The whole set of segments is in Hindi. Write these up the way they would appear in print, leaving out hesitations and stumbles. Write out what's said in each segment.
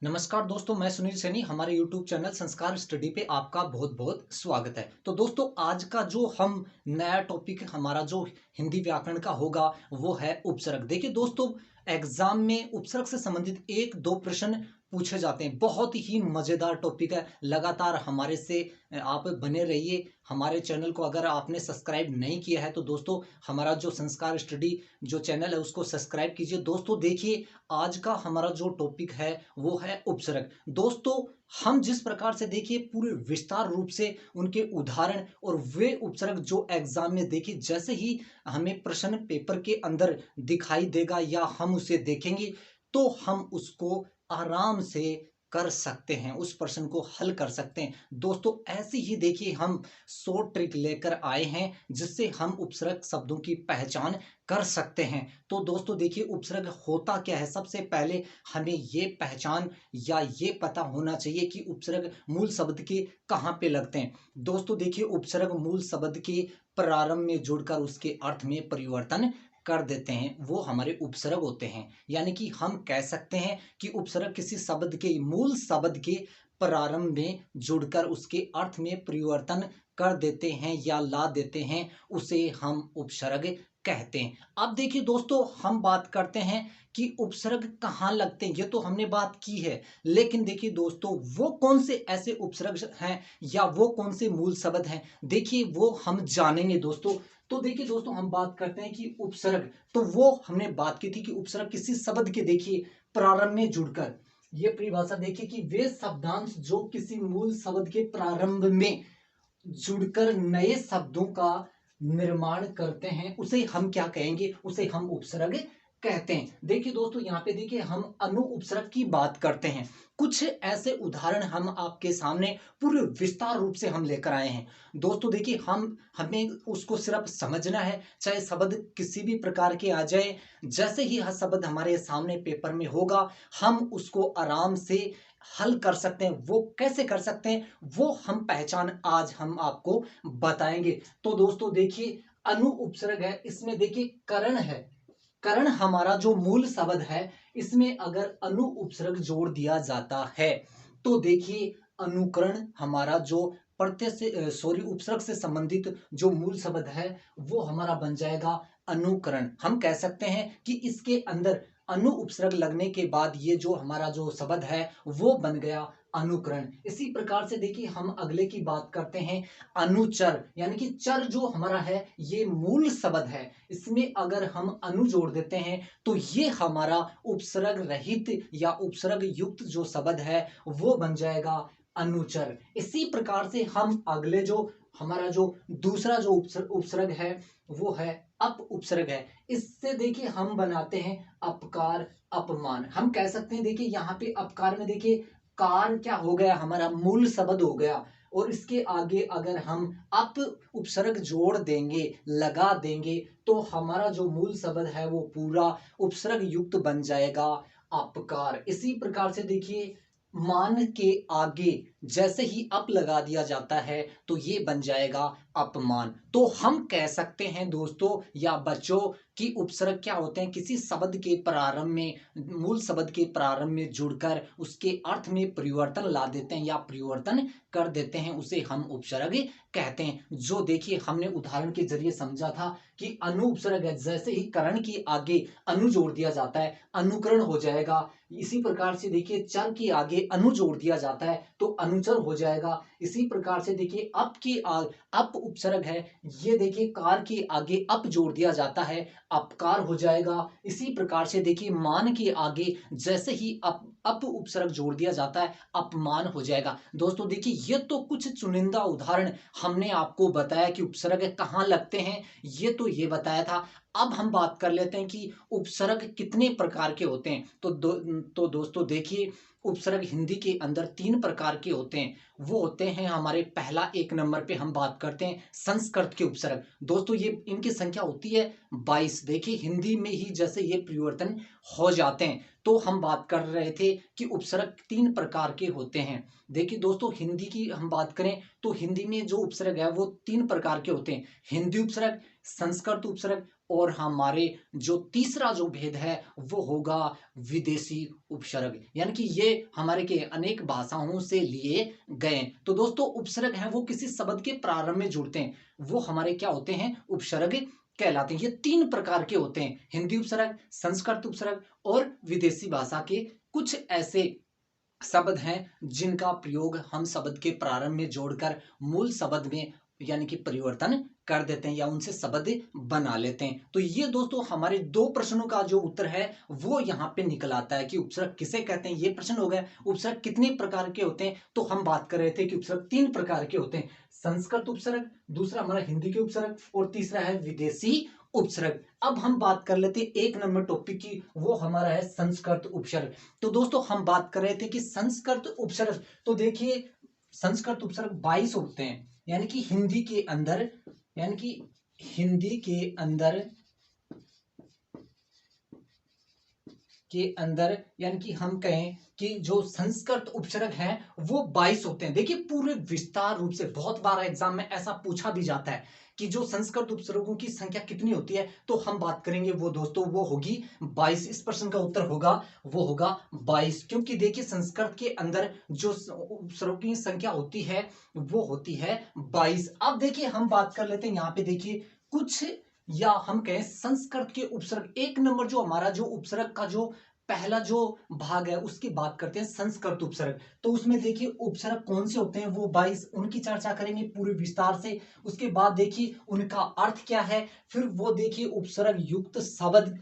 नमस्कार दोस्तों, मैं सुनील सैनी। हमारे YouTube चैनल संस्कार स्टडी पे आपका बहुत बहुत स्वागत है। तो दोस्तों, आज का जो हम नया टॉपिक हमारा जो हिंदी व्याकरण का होगा वो है उपसर्ग। देखिए दोस्तों, एग्जाम में उपसर्ग से संबंधित एक दो प्रश्न पूछे जाते हैं। बहुत ही मजेदार टॉपिक है। लगातार हमारे से आप बने रहिए। हमारे चैनल को अगर आपने सब्सक्राइब नहीं किया है तो दोस्तों, हमारा जो संस्कार स्टडी जो चैनल है उसको सब्सक्राइब कीजिए। दोस्तों देखिए, आज का हमारा जो टॉपिक है वो है उपसर्ग। दोस्तों, हम जिस प्रकार से देखिए पूरे विस्तार रूप से उनके उदाहरण और वे उपसर्ग जो एग्जाम में देखिए जैसे ही हमें प्रश्न पेपर के अंदर दिखाई देगा या हम उसे देखेंगे तो हम उसको आराम से कर सकते हैं, उस प्रश्न को हल कर सकते हैं। दोस्तों ऐसी ही देखिए हम शॉर्ट ट्रिक लेकर आए हैं जिससे हम उपसर्ग शब्दों की पहचान कर सकते हैं। तो दोस्तों देखिए, उपसर्ग होता क्या है। सबसे पहले हमें ये पहचान या ये पता होना चाहिए कि उपसर्ग मूल शब्द के कहाँ पे लगते हैं। दोस्तों देखिए, उपसर्ग मूल शब्द के प्रारंभ में जुड़कर उसके अर्थ में परिवर्तन कर देते हैं, वो हमारे उपसर्ग होते हैं। यानी कि हम कह सकते हैं कि उपसर्ग किसी शब्द के मूल शब्द के प्रारंभ में जुड़कर उसके अर्थ में परिवर्तन कर देते हैं या ला देते हैं, उसे हम उपसर्ग कहते हैं। अब देखिए दोस्तों, हम बात करते हैं कि उपसर्ग कहाँ लगते हैं, ये तो हमने बात की है। लेकिन देखिए दोस्तों, वो कौन से ऐसे उपसर्ग हैं या वो कौन से मूल शब्द हैं, देखिए वो हम जानेंगे दोस्तों। तो देखिए दोस्तों, हम बात करते हैं कि उपसर्ग, तो वो हमने बात की थी कि उपसर्ग किसी शब्द के देखिए प्रारंभ में जुड़कर, ये परिभाषा देखिए कि वे शब्दांश जो किसी मूल शब्द के प्रारंभ में जुड़कर नए शब्दों का निर्माण करते हैं, उसे हम क्या कहेंगे, उसे हम उपसर्ग कहते हैं। देखिए दोस्तों, यहाँ पे देखिए हम अनु उपसर्ग की बात करते हैं। कुछ ऐसे उदाहरण हम आपके सामने पूरे विस्तार रूप से हम लेकर आए हैं। दोस्तों देखिए, हमें उसको सिर्फ समझना है, चाहे शब्द किसी भी प्रकार के आ जाए। जैसे ही हर शब्द हमारे सामने पेपर में होगा, हम उसको आराम से हल कर सकते हैं। वो कैसे कर सकते हैं, वो हम पहचान आज हम आपको बताएंगे। तो दोस्तों देखिए, अनु उपसर्ग है, इसमें देखिए करण है। करण हमारा जो मूल शब्द है, इसमें अगर अनु उपसर्ग जोड़ दिया जाता है तो देखिए अनुकरण हमारा जो प्रत्यय से सॉरी उपसर्ग से संबंधित जो मूल शब्द है वो हमारा बन जाएगा अनुकरण। हम कह सकते हैं कि इसके अंदर अनु उपसर्ग लगने के बाद ये जो हमारा जो शब्द है वो बन गया अनुकरण। इसी प्रकार से देखिए हम अगले की बात करते हैं अनुचर। यानी कि चर जो हमारा है ये मूल शब्द है, इसमें अगर हम अनु जोड़ देते हैं तो ये हमारा उपसर्ग रहित या उपसर्ग युक्त जो शब्द है वो बन जाएगा अनुचर। इसी प्रकार से हम अगले जो हमारा जो दूसरा जो उपसर्ग है वो है अप उपसर्ग है। इससे देखिए हम बनाते हैं अपकार अपमान। हम कह सकते हैं देखिए यहाँ पे अपकार में देखिए कार क्या हो गया, हमारा मूल शब्द हो गया, और इसके आगे अगर हम अप उपसर्ग जोड़ देंगे, लगा देंगे, तो हमारा जो मूल शब्द है वो पूरा उपसर्ग युक्त बन जाएगा अपकार। इसी प्रकार से देखिए मान के आगे जैसे ही अप लगा दिया जाता है तो ये बन जाएगा अपमान। तो हम कह सकते हैं दोस्तों या बच्चों कि उपसर्ग क्या होते हैं, किसी शब्द के प्रारंभ में मूल शब्द के प्रारंभ में जुड़कर उसके अर्थ में परिवर्तन ला देते हैं या परिवर्तन कर देते हैं, उसे हम उपसर्ग कहते हैं। जो देखिए हमने उदाहरण के जरिए समझा था कि अनु उपसर्ग है, जैसे ही करण के आगे अनु जोड़ दिया जाता है अनुकरण हो जाएगा। इसी प्रकार से देखिए चर के आगे अनु जोड़ दिया जाता है तो अनुचर हो जाएगा। इसी प्रकार से देखिए अप उपसर्ग है, ये देखिए कार के आगे अप जोड़ दिया जाता है अपकार हो जाएगा। इसी प्रकार से देखिए मान के आगे जैसे ही अप उपसर्ग जोड़ दिया जाता है अपमान हो जाएगा। दोस्तों देखिए, ये तो कुछ चुनिंदा उदाहरण हमने आपको बताया कि उपसर्ग कहाँ लगते हैं, ये तो ये बताया था। अब हम बात कर लेते हैं कि उपसर्ग कितने प्रकार के होते हैं। तो दोस्तों देखिए, उपसर्ग हिंदी के अंदर तीन प्रकार के होते हैं। वो होते हैं हमारे, पहला एक नंबर पे हम बात करते हैं संस्कृत के उपसर्ग। दोस्तों ये इनकी संख्या होती है 22। देखिए हिंदी में ही जैसे ये परिवर्तन हो जाते हैं। तो हम बात कर रहे थे कि उपसर्ग तीन प्रकार के होते हैं। देखिए दोस्तों, हिंदी की हम बात करें तो हिंदी में जो उपसर्ग है वो तीन प्रकार के होते हैं, हिंदी उपसर्ग, संस्कृत उपसर्ग और हमारे जो तीसरा जो भेद है वो होगा विदेशी उपसर्ग, यानी कि ये हमारे के अनेक भाषाओं से लिए गए। तो दोस्तों उपसर्ग हैं वो किसी शब्द के प्रारंभ में जुड़ते हैं, वो हमारे क्या होते हैं, उपसर्ग कहलाते हैं। ये तीन प्रकार के होते हैं, हिंदी उपसर्ग, संस्कृत उपसर्ग और विदेशी भाषा के कुछ ऐसे शब्द हैं जिनका प्रयोग हम शब्द के प्रारंभ में जोड़कर मूल शब्द में यानी कि परिवर्तन कर देते हैं या उनसे शब्द बना लेते हैं। तो ये दोस्तों हमारे दो प्रश्नों का जो उत्तर है वो यहाँ पे निकल आता है कि उपसर्ग किसे कहते हैं। ये प्रश्न हो गया। उपसर्ग कितने प्रकार के होते हैं, तो हम बात कर रहे थे कि उपसर्ग तीन प्रकार के होते हैं, संस्कृत उपसर्ग, दूसरा हमारा हिंदी के उपसर्ग और तीसरा है विदेशी उपसर्ग। अब हम बात कर लेते हैं एक नंबर टॉपिक की, वो हमारा है संस्कृत उपसर्ग। तो दोस्तों हम बात कर रहे थे कि संस्कृत उपसर्ग, तो देखिए संस्कृत उपसर्ग 22 होते हैं, यानी कि हिंदी के अंदर, यानी कि हिंदी के अंदर यानी कि हम कहें कि जो संस्कृत उपसर्ग हैं वो 22 होते हैं। देखिए पूरे विस्तार रूप से बहुत बार एग्जाम में ऐसा पूछा भी जाता है कि जो संस्कृत उपसर्गों की संख्या कितनी होती है, तो हम बात करेंगे वो दोस्तों वो होगी 22। इस प्रश्न का उत्तर होगा वो होगा 22, क्योंकि देखिए संस्कृत के अंदर जो उपसर्गों की संख्या होती है वो होती है 22। अब देखिए हम बात कर लेते हैं यहाँ पे, देखिए कुछ या हम कहें संस्कृत के उपसर्ग, एक नंबर जो हमारा जो उपसर्ग का जो पहला जो भाग है उसकी बात करते हैं संस्कृत उपसर्ग। तो उसमें देखिए उपसर्ग कौन से होते हैं, वो 22, उनकी चर्चा करेंगे पूरे विस्तार से। उसके बाद देखिए उनका अर्थ क्या है, फिर वो देखिए उपसर्ग युक्त शब्द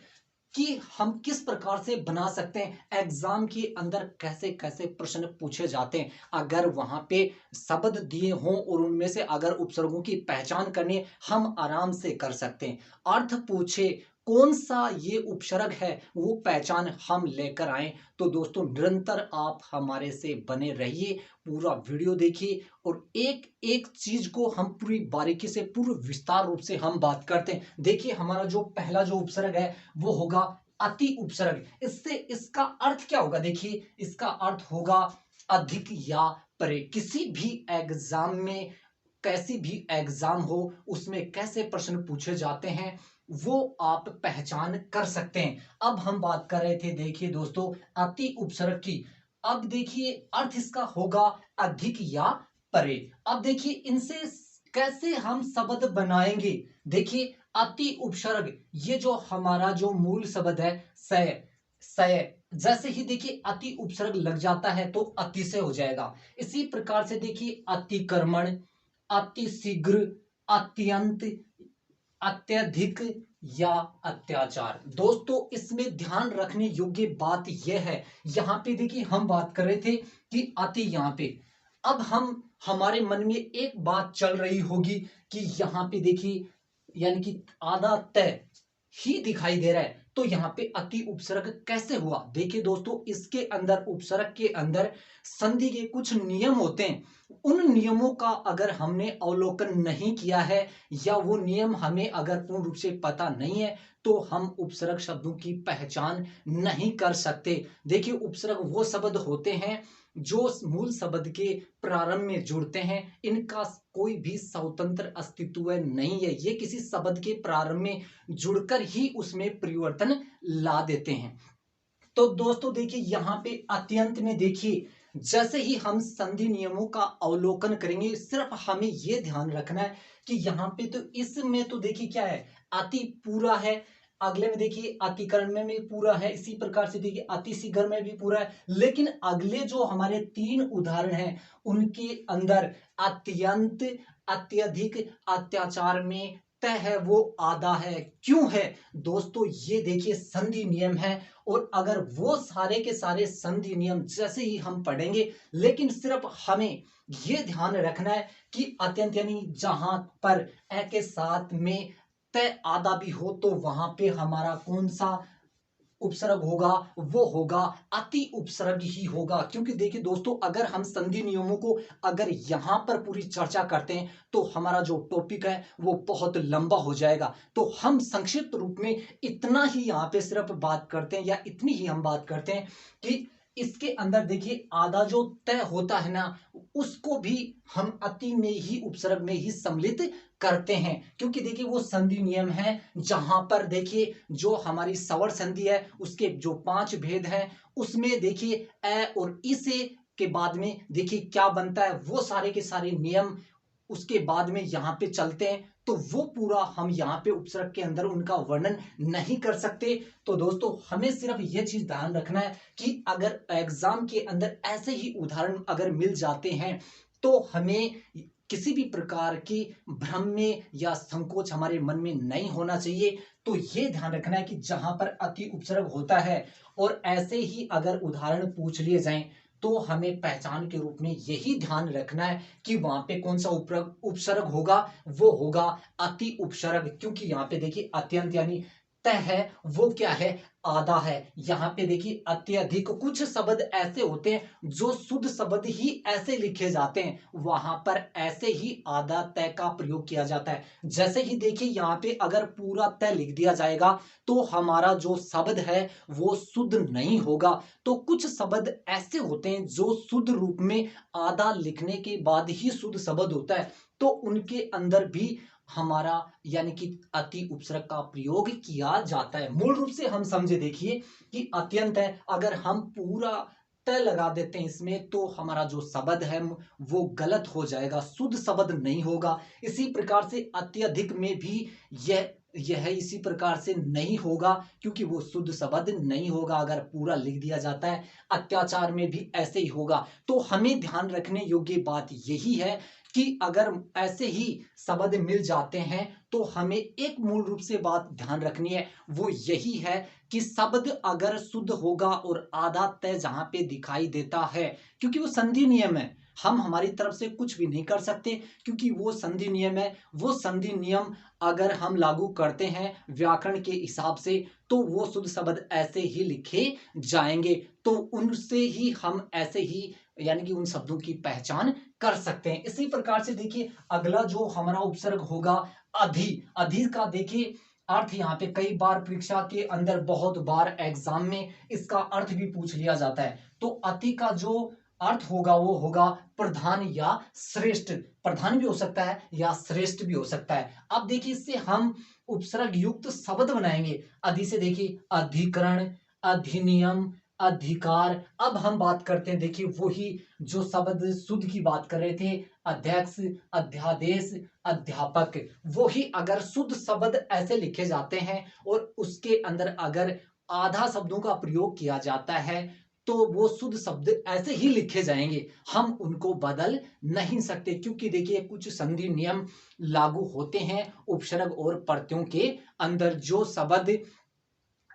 कि हम किस प्रकार से बना सकते हैं, एग्जाम के अंदर कैसे कैसे प्रश्न पूछे जाते हैं। अगर वहां पे शब्द दिए हों और उनमें से अगर उपसर्गों की पहचान करनी है, हम आराम से कर सकते हैं। अर्थ पूछे कौन सा ये उपसर्ग है, वो पहचान हम लेकर आए। तो दोस्तों निरंतर आप हमारे से बने रहिए, पूरा वीडियो देखिए और एक एक चीज को हम पूरी बारीकी से पूरे विस्तार रूप से हम बात करते हैं। देखिए हमारा जो पहला जो उपसर्ग है वो होगा अति उपसर्ग। इससे इसका अर्थ क्या होगा, देखिए इसका अर्थ होगा अधिक या परे। किसी भी एग्जाम में, कैसी भी एग्जाम हो उसमें कैसे प्रश्न पूछे जाते हैं वो आप पहचान कर सकते हैं। अब हम बात कर रहे थे देखिए दोस्तों अति उपसर्ग की। अब देखिए अर्थ इसका होगा अधिक या परे। अब देखिए इनसे कैसे हम शब्द बनाएंगे। देखिए अति उपसर्ग, ये जो हमारा जो मूल शब्द है सय, सय, जैसे ही देखिए अति उपसर्ग लग जाता है तो अति से हो जाएगा। इसी प्रकार से देखिए अतिक्रमण, अति शीघ्र, अत्यंत, अत्यधिक या अत्याचार। दोस्तों इसमें ध्यान रखने योग्य बात यह है, यहां पे देखिए हम बात कर रहे थे कि अति, यहां पे अब हम हमारे मन में एक बात चल रही होगी कि यहां पे देखिए यानी कि आधा तय ही दिखाई दे रहा है, तो यहां पे अति उपसर्ग कैसे हुआ। देखिए दोस्तों इसके अंदर उपसर्ग के अंदर संधि के कुछ नियम होते हैं, उन नियमों का अगर हमने अवलोकन नहीं किया है या वो नियम हमें अगर पूर्ण रूप से पता नहीं है तो हम उपसर्ग शब्दों की पहचान नहीं कर सकते। देखिए उपसर्ग वो शब्द होते हैं जो मूल शब्द के प्रारंभ में जुड़ते हैं, इनका कोई भी स्वतंत्र अस्तित्व नहीं है, ये किसी शब्द के प्रारंभ में जुड़कर ही उसमें परिवर्तन ला देते हैं। तो दोस्तों देखिए यहां पे अत्यंत में देखिए जैसे ही हम संधि नियमों का अवलोकन करेंगे, सिर्फ हमें यह ध्यान रखना है कि यहां पे तो इसमें तो देखिए क्या है, अति पूरा है, अगले में देखिए अतिकरण में भी पूरा है, इसी प्रकार से देखिए अति शीघ्र में भी पूरा है। लेकिन अगले जो हमारे तीन उदाहरण हैं उनके अंदर अत्यंत, अत्यधिक, अत्याचार में तय है वो आधा है। क्यों है दोस्तों, ये देखिए संधि नियम है और अगर वो सारे के सारे संधि नियम जैसे ही हम पढ़ेंगे, लेकिन सिर्फ हमें ये ध्यान रखना है कि अत्यंत यानी जहां पर ए के साथ में तय आधा भी हो तो वहां पे हमारा कौन सा उपसर्ग होगा, वो होगा अति उपसर्ग ही होगा। क्योंकि देखिए दोस्तों अगर हम संधि नियमों को अगर यहां पर पूरी चर्चा करते हैं तो हमारा जो टॉपिक है वो बहुत लंबा हो जाएगा। तो हम संक्षिप्त रूप में इतना ही यहां पे सिर्फ बात करते हैं या इतनी ही हम बात करते हैं कि इसके अंदर देखिए आधा जो तय होता है ना, उसको भी हम अति में ही, उपसर्ग में ही सम्मिलित करते हैं, क्योंकि देखिए वो संधि नियम है जहां पर देखिए जो हमारी सवर संधि है उसके जो 5 भेद हैं उसमें देखिए ए और ई से के बाद में देखिए क्या बनता है, वो सारे के सारे नियम उसके बाद में यहाँ पे चलते हैं, तो वो पूरा हम यहाँ पे उपसर्ग के अंदर उनका वर्णन नहीं कर सकते। तो दोस्तों हमें सिर्फ ये चीज ध्यान रखना है कि अगर एग्जाम के अंदर ऐसे ही उदाहरण अगर मिल जाते हैं तो हमें किसी भी प्रकार की भ्रम में या संकोच हमारे मन में नहीं होना चाहिए। तो ये ध्यान रखना है कि जहां पर अति उपसर्ग होता है और ऐसे ही अगर उदाहरण पूछ लिए जाएं तो हमें पहचान के रूप में यही ध्यान रखना है कि वहां पे कौन सा उपसर्ग होगा, वो होगा अति उपसर्ग, क्योंकि यहाँ पे देखिए अत्यंत यानी तय है, वो क्या है, आधा है। यहाँ पे देखिए अत्यधिक, कुछ शब्द ऐसे होते हैं जो शुद्ध शब्द ही ऐसे लिखे जाते हैं, वहां पर ऐसे ही आधा तय का प्रयोग किया जाता है। जैसे ही देखिए यहाँ पे अगर पूरा तय लिख दिया जाएगा तो हमारा जो शब्द है वो शुद्ध नहीं होगा। तो कुछ शब्द ऐसे होते हैं जो शुद्ध रूप में आधा लिखने के बाद ही शुद्ध शब्द होता है, तो उनके अंदर भी हमारा यानी कि अति उपसर्ग का प्रयोग किया जाता है। मूल रूप से हम समझे देखिए कि अत्यंत है, अगर हम पूरा तय लगा देते हैं इसमें तो हमारा जो शब्द है वो गलत हो जाएगा, शुद्ध शब्द नहीं होगा। इसी प्रकार से अत्यधिक में भी यह इसी प्रकार से नहीं होगा, क्योंकि वो शुद्ध शब्द नहीं होगा अगर पूरा लिख दिया जाता है। अत्याचार में भी ऐसे ही होगा। तो हमें ध्यान रखने योग्य बात यही है कि अगर ऐसे ही शब्द मिल जाते हैं तो हमें एक मूल रूप से बात ध्यान रखनी है, वो यही है कि शब्द अगर शुद्ध होगा और आधा तय जहां पे दिखाई देता है, क्योंकि वो संधि नियम है, हम हमारी तरफ से कुछ भी नहीं कर सकते, क्योंकि वो संधि नियम है। वो संधि नियम अगर हम लागू करते हैं व्याकरण के हिसाब से तो वो शुद्ध शब्द ऐसे ही लिखे जाएंगे, तो उनसे ही हम ऐसे ही यानी कि उन शब्दों की पहचान कर सकते हैं। इसी प्रकार से देखिए अगला जो हमारा उपसर्ग होगा अधि। अधि का देखिए अर्थ यहाँ पे कई बार परीक्षा के अंदर बहुत बार एग्जाम में इसका अर्थ भी पूछ लिया जाता है। तो अति का जो अर्थ होगा वो होगा प्रधान या श्रेष्ठ। प्रधान भी हो सकता है या श्रेष्ठ भी हो सकता है। अब देखिए इससे हम उपसर्ग युक्त शब्द बनाएंगे। अधि से देखिए अधिकरण, अधिनियम, अधिकार। अब हम बात करते हैं देखिए वही जो शब्द शुद्ध की बात कर रहे थे, अध्यक्ष, अध्यादेश, अध्यापक। वही अगर शुद्ध शब्द ऐसे लिखे जाते हैं और उसके अंदर अगर आधा शब्दों का प्रयोग किया जाता है तो वो शुद्ध शब्द ऐसे ही लिखे जाएंगे, हम उनको बदल नहीं सकते, क्योंकि देखिए कुछ संधि नियम लागू होते हैं उपसर्ग और प्रत्ययों के अंदर। जो शब्द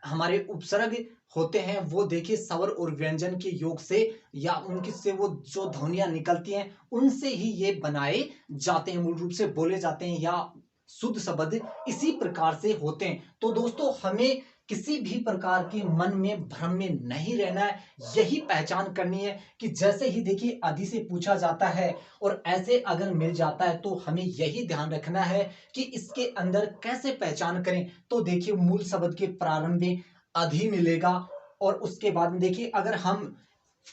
हमारे उपसर्ग होते हैं वो देखिए स्वर और व्यंजन के योग से या उनकी से वो जो ध्वनियां निकलती हैं उनसे ही ये बनाए जाते हैं, मूल रूप से बोले जाते हैं या शुद्ध शब्द इसी प्रकार से होते हैं। तो दोस्तों हमें किसी भी प्रकार के मन में भ्रम में नहीं रहना है, यही पहचान करनी है कि जैसे ही देखिए आदि से पूछा जाता है और ऐसे अगर मिल जाता है तो हमें यही ध्यान रखना है कि इसके अंदर कैसे पहचान करें। तो देखिए मूल शब्द के प्रारंभ में अधि मिलेगा और उसके बाद में देखिए अगर हम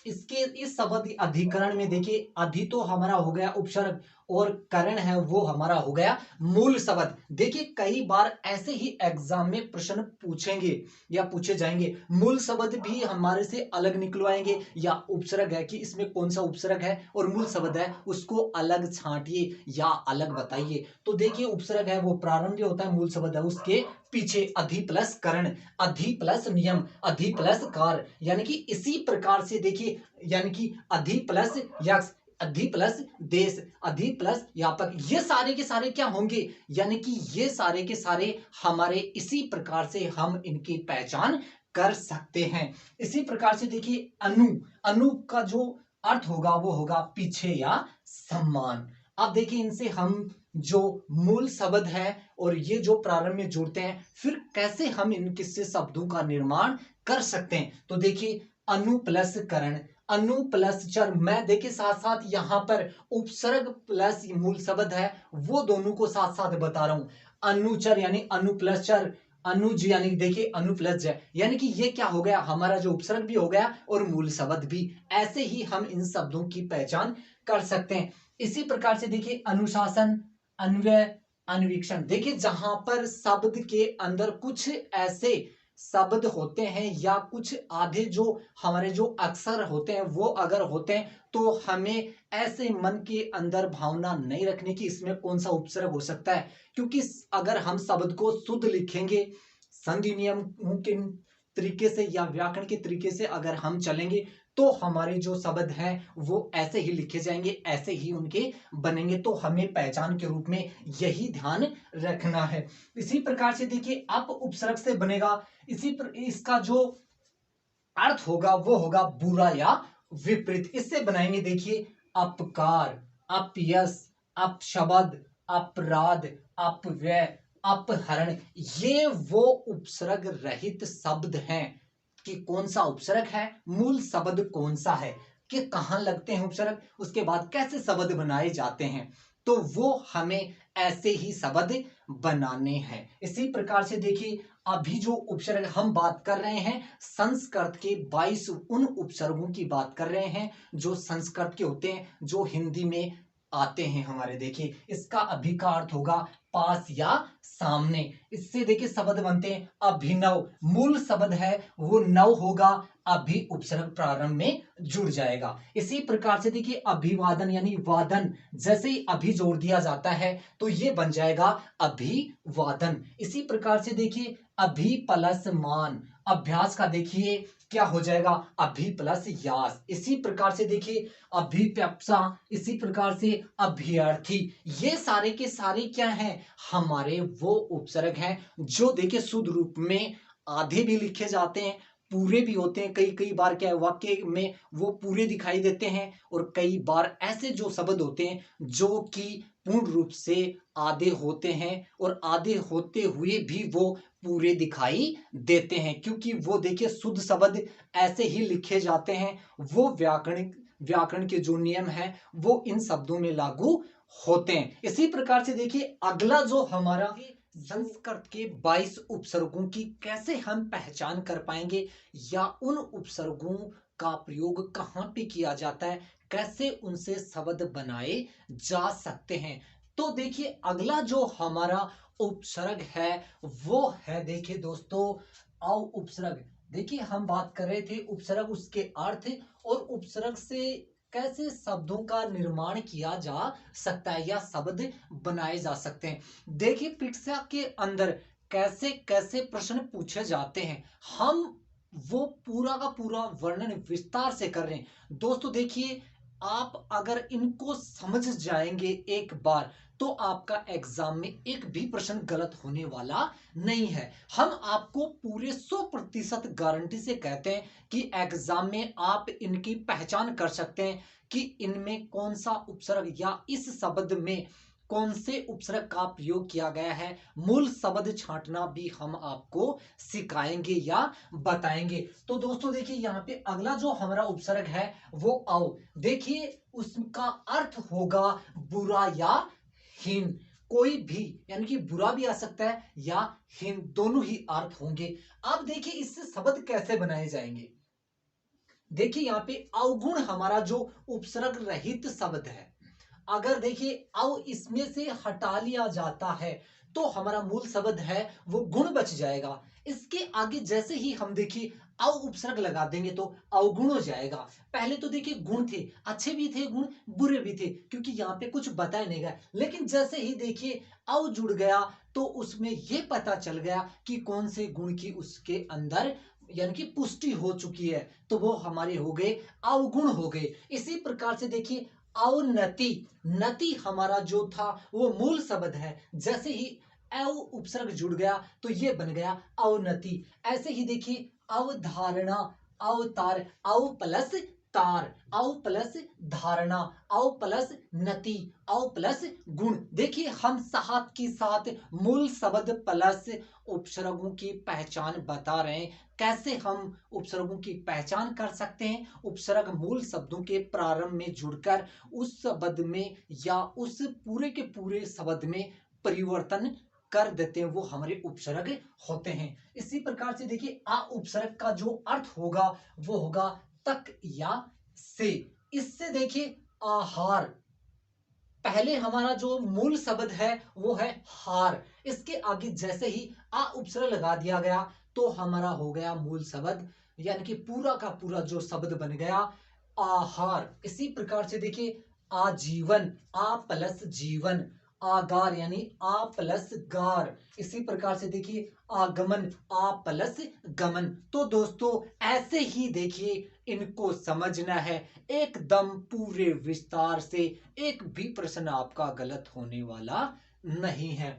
इसके इस शब्द अधिकरण में देखिए अधि तो हमारा हो गया उपसर्ग और करण है वो हमारा हो गया मूल शब्द। देखिए कई बार ऐसे ही एग्जाम में प्रश्न पूछेंगे या पूछे जाएंगे, मूल शब्द भी हमारे से अलग निकलवाएंगे या उपसर्ग है कि इसमें कौन सा उपसर्ग है और मूल शब्द है उसको अलग छांटिए या अलग बताइए। तो देखिए उपसर्ग है वो प्रारंभ होता है, मूल शब्द है उसके पीछे अधि प्लस करण, अधि प्लस नियम, अधि प्लस कार, यानी कि इसी प्रकार से देखिए यानी कि अधि प्लस यक्ष, अधि प्लस देश, अधि प्लस व्यापक, ये सारे के सारे क्या होंगे, यानी कि ये सारे के सारे हमारे इसी प्रकार से हम इनकी पहचान कर सकते हैं। इसी प्रकार से देखिए अनु, अनु का जो अर्थ होगा वो होगा पीछे या सम्मान। अब देखिए इनसे हम जो मूल शब्द है और ये जो प्रारंभ में जुड़ते हैं फिर कैसे हम इन किससे शब्दों का निर्माण कर सकते हैं। तो देखिए अनु प्लस करण, अनु प्लस चर, मैं देखिए साथ साथ यहां पर उपसर्ग प्लस मूल शब्द है वो दोनों को साथ साथ बता रहा हूं। अनुचर यानी अनु प्लस चर, अनुज यानी कि देखिए अनु प्लस ज, यानी कि ये क्या हो गया, हमारा जो उपसर्ग भी हो गया और मूल शब्द भी। ऐसे ही हम इन शब्दों की पहचान कर सकते हैं। इसी प्रकार से देखिए अनुशासन, अन्वय, अन्वीक्षण। देखिए जहां पर शब्द के अंदर कुछ ऐसे शब्द होते हैं या कुछ आधे जो हमारे जो अक्षर होते हैं वो अगर होते हैं, तो हमें ऐसे मन के अंदर भावना नहीं रखने की इसमें कौन सा उपसर्ग हो सकता है, क्योंकि अगर हम शब्द को शुद्ध लिखेंगे, संधि नियम के तरीके से या व्याकरण के तरीके से अगर हम चलेंगे, तो हमारे जो शब्द हैं वो ऐसे ही लिखे जाएंगे, ऐसे ही उनके बनेंगे। तो हमें पहचान के रूप में यही ध्यान रखना है। इसी प्रकार से देखिए अप उपसर्ग से बनेगा, इसका जो अर्थ होगा वो होगा बुरा या विपरीत। इससे बनाएंगे देखिए अपकार, अपयश, अपशब्द, अपराध, अपव्यय, अपहरण। ये वो उपसर्ग रहित शब्द हैं कि कौन सा उपसर्ग है, मूल शब्द कौन सा है, कि कहां लगते हैं उपसर्ग, उसके बाद कैसे शब्द बनाए जाते हैं, तो वो हमें ऐसे ही शब्द बनाने हैं। इसी प्रकार से देखिए अभी जो उपसर्ग हम बात कर रहे हैं संस्कृत के 22 उन उपसर्गों की बात कर रहे हैं जो संस्कृत के होते हैं, जो हिंदी में आते हैं हमारे। देखिए इसका अभी का अर्थ होगा पास या सामने। इससे देखिए शब्द बनते हैं अभिनव, मूल शब्द है वो नव होगा, अभी उपसर्ग प्रारंभ में जुड़ जाएगा। इसी प्रकार से देखिए अभिवादन यानी वादन, जैसे ही अभी जोड़ दिया जाता है तो ये बन जाएगा अभिवादन। इसी प्रकार से देखिए अभी प्लस मान, अभ्यास का देखिए क्या हो जाएगा अभी प्लस यास। इसी प्रकार से देखिए अभिप्सा, इसी प्रकार से अभ्यर्थी। ये सारे के सारे क्या हैं, हमारे वो उपसर्ग हैं जो देखिए शुद्ध रूप में आधे भी लिखे जाते हैं, पूरे भी होते हैं। कई कई बार क्या है वाक्य में वो पूरे दिखाई देते हैं, और कई बार ऐसे जो शब्द होते हैं जो कि पूर्ण रूप से आधे होते हैं, और आधे होते हुए भी वो पूरे दिखाई देते हैं, क्योंकि वो देखिए शुद्ध शब्द ऐसे ही लिखे जाते हैं। वो व्याकरण के जो नियम हैं वो इन शब्दों में लागू होते हैं। इसी प्रकार से देखिए अगला जो हमारा संस्कृत के 22 उपसर्गों की कैसे हम पहचान कर पाएंगे, या उन उपसर्गों का प्रयोग कहां पे किया जाता है, कैसे उनसे शब्द बनाए जा सकते हैं। तो देखिए अगला जो हमारा उपसर्ग है वो है देखिए दोस्तों अ उपसर्ग। देखिए हम बात कर रहे थे उपसर्ग, उसके अर्थ और उपसर्ग से कैसे शब्दों का निर्माण किया जा सकता है या शब्द बनाए जा सकते हैं। देखिए परीक्षा के अंदर कैसे कैसे प्रश्न पूछे जाते हैं, हम वो पूरा का पूरा वर्णन विस्तार से कर रहे हैं दोस्तों। देखिए आप अगर इनको समझ जाएंगे एक बार, तो आपका एग्जाम में एक भी प्रश्न गलत होने वाला नहीं है। हम आपको पूरे 100% गारंटी से कहते हैं कि एग्जाम में आप इनकी पहचान कर सकते हैं कि इनमें कौन सा उपसर्ग या इस शब्द में कौन से उपसर्ग का प्रयोग किया गया है। मूल शब्द छांटना भी हम आपको सिखाएंगे या बताएंगे। तो दोस्तों देखिए यहाँ पे अगला जो हमारा उपसर्ग है वो औ। देखिए उसका अर्थ होगा बुरा या हीन, कोई भी, यानी कि बुरा भी आ सकता है या हीन, दोनों ही अर्थ होंगे। अब देखिए इससे शब्द कैसे बनाए जाएंगे। देखिए यहाँ पे अवगुण हमारा जो उपसर्ग रहित शब्द है, अगर देखिए अव इसमें से हटा लिया जाता है तो हमारा मूल शब्द है वो गुण बच जाएगा। इसके आगे जैसे ही हम देखिए अव उपसर्ग लगा देंगे तो अवगुण हो जाएगा। पहले तो देखिए गुण थे, अच्छे भी थे गुण, बुरे भी थे, क्योंकि यहाँ पे कुछ बताया नहीं गया। लेकिन जैसे ही देखिए अव जुड़ गया तो उसमें यह पता चल गया कि कौन से गुण की उसके अंदर यानी कि पुष्टि हो चुकी है, तो वो हमारे हो गए अवगुण हो गए। इसी प्रकार से देखिए अवनति, नति हमारा जो था वो मूल शब्द है, जैसे ही अव उपसर्ग जुड़ गया तो ये बन गया अवनति। ऐसे ही देखिए अवधारणा, अवतार, अव प्लस तार, अव प्लस धारणा, अव प्लस नति, अव प्लस गुण। देखिए हम साथ के साथ मूल शब्द प्लस उपसर्गों की पहचान बता रहे हैं। कैसे हम उपसर्गों की पहचान कर सकते हैं, उपसर्ग मूल शब्दों के प्रारंभ में जुड़कर उस शब्द में या उस पूरे के पूरे शब्द में परिवर्तन कर देते हैं वो हमारे उपसर्ग होते हैं। इसी प्रकार से देखिए आ उपसर्ग का जो अर्थ होगा वो होगा तक या से। इससे देखिए आहार, पहले हमारा जो मूल शब्द है वो है हार, इसके आगे जैसे ही आ उपसर्ग लगा दिया गया तो हमारा हो गया मूल शब्द, यानी कि पूरा का पूरा जो शब्द बन गया आहार। इसी प्रकार से देखिए आजीवन, आ प्लस जीवन, आगार यानी आ प्लस गार। इसी प्रकार से देखिए आगमन, आ प्लस गमन। तो दोस्तों ऐसे ही देखिए इनको समझना है एकदम पूरे विस्तार से, एक भी प्रश्न आपका गलत होने वाला नहीं है।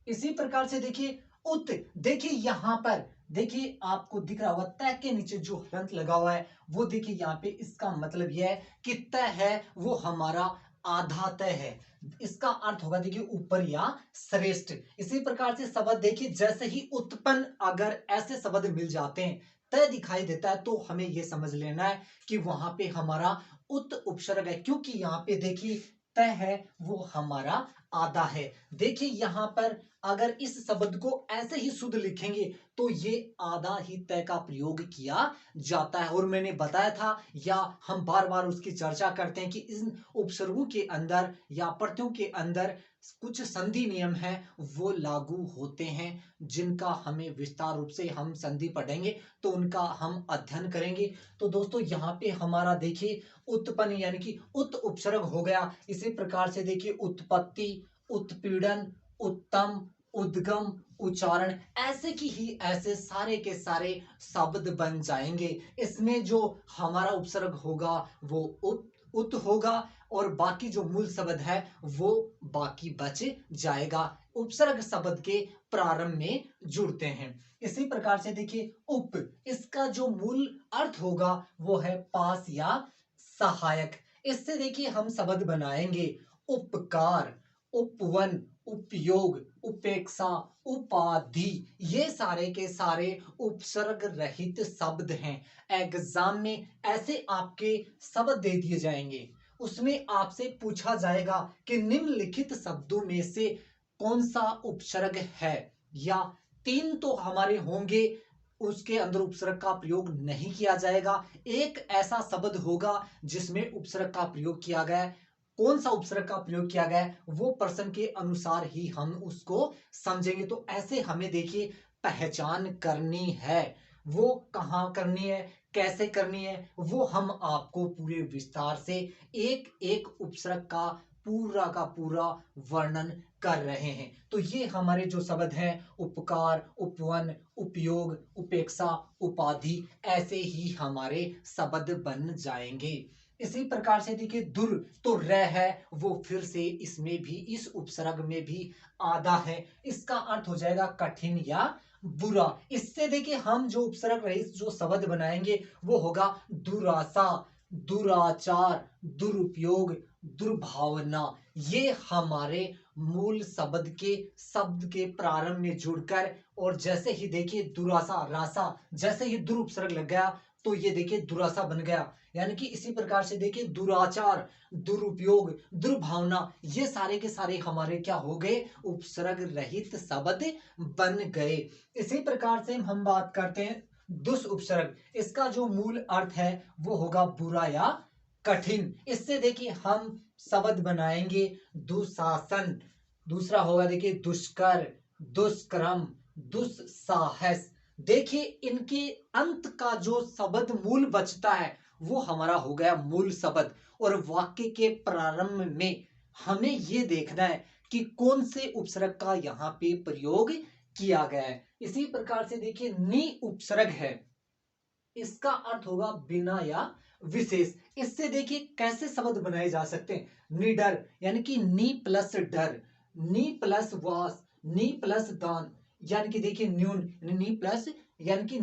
इसी प्रकार से देखिए उत, देखिए यहां पर देखिए आपको दिख रहा होगा तय के नीचे जो हलंत लगा हुआ है वो देखिए यहाँ पे, इसका मतलब यह है कि तय है वो हमारा आधा तय है। इसका अर्थ होगा देखिए ऊपर या श्रेष्ठ। इसी प्रकार से शब्द देखिए जैसे ही उत्पन्न अगर ऐसे शब्द मिल जाते हैं तय दिखाई देता है तो हमें यह समझ लेना है कि वहां पे हमारा उत उपसर्ग है, क्योंकि यहाँ पे देखिए तय है वो हमारा आधा है। देखिए यहां पर अगर इस शब्द को ऐसे ही शुद्ध लिखेंगे तो ये आधा ही तय का प्रयोग किया जाता है। और मैंने बताया था या हम बार बार उसकी चर्चा करते हैं कि इन उपसर्गों के अंदर या प्रत्ययों के अंदर कुछ संधि नियम है वो लागू होते हैं, जिनका हमें विस्तार रूप से हम संधि पढ़ेंगे तो उनका हम अध्ययन करेंगे। तो दोस्तों यहाँ पे हमारा देखिए उत्पन्न यानी कि उत उपसर्ग हो गया। इसी प्रकार से देखिए उत्पत्ति, उत्पीड़न, उत्तम, उद्गम, उच्चारण, ऐसे की ही ऐसे सारे के सारे शब्द बन जाएंगे। इसमें जो हमारा उपसर्ग होगा वो उत होगा और बाकी जो मूल शब्द है वो बाकी बच जाएगा, उपसर्ग शब्द के प्रारंभ में जुड़ते हैं। इसी प्रकार से देखिए उप, इसका जो मूल अर्थ होगा वो है पास या सहायक। इससे देखिए हम शब्द बनाएंगे उपकार, उपवन, उपयोग, उपेक्षा, उपाधि। ये सारे के सारे उपसर्ग रहित शब्द हैं। एग्जाम में ऐसे आपके शब्द दे दिए जाएंगे, उसमें आपसे पूछा जाएगा कि निम्नलिखित शब्दों में से कौन सा उपसर्ग है, या तीन तो हमारे होंगे उसके अंदर उपसर्ग का प्रयोग नहीं किया जाएगा, एक ऐसा शब्द होगा जिसमें उपसर्ग का प्रयोग किया गया है। कौन सा उपसर्ग का प्रयोग किया गया है वो प्रश्न के अनुसार ही हम उसको समझेंगे। तो ऐसे हमें देखिए पहचान करनी है, वो कहाँ करनी है, कैसे करनी है, वो हम आपको पूरे विस्तार से एक एक उपसर्ग का पूरा वर्णन कर रहे हैं। तो ये हमारे जो शब्द हैं उपकार, उपवन, उपयोग, उपेक्षा, उपाधि, ऐसे ही हमारे शब्द बन जाएंगे। इसी प्रकार से देखिए दुर, तो र है वो फिर से इसमें भी इस उपसर्ग में भी आधा है, इसका अर्थ हो जाएगा कठिन या बुरा। इससे देखिए हम जो उपसर्ग रहित जो शब्द बनाएंगे वो होगा दुराशा, दुराचार, दुरुपयोग, दुर्भावना। ये हमारे मूल शब्द के प्रारंभ में जुड़कर, और जैसे ही देखिए दुराशा राशा, जैसे ही दुर उपसर्ग लग गया तो ये देखिए दुराशा बन गया। यानी कि इसी प्रकार से देखिए दुराचार, दुरुपयोग, दुर्भावना, ये सारे के सारे हमारे क्या हो गए, उपसर्ग रहित शब्द बन गए। इसी प्रकार से हम बात करते हैं दुस उपसर्ग, इसका जो मूल अर्थ है वो होगा बुरा या कठिन। इससे देखिए हम शब्द बनाएंगे दुशासन, दूसरा होगा देखिए दुष्कर, दुष्कर्म, दुस्साहस। देखिए इनके अंत का जो शब्द मूल बचता है वो हमारा हो गया मूल शब्द, और वाक्य के प्रारंभ में हमें ये देखना है कि कौन से उपसर्ग का यहाँ पे प्रयोग किया गया है। इसी प्रकार से देखिए नि उपसर्ग है, इसका अर्थ होगा बिना या विशेष। इससे देखिए कैसे शब्द बनाए जा सकते हैं, निडर यानी कि नी प्लस डर, नी प्लस वास, नी प्लस दान, यानी कि देखिए न्यून, नी प्लस यानी कि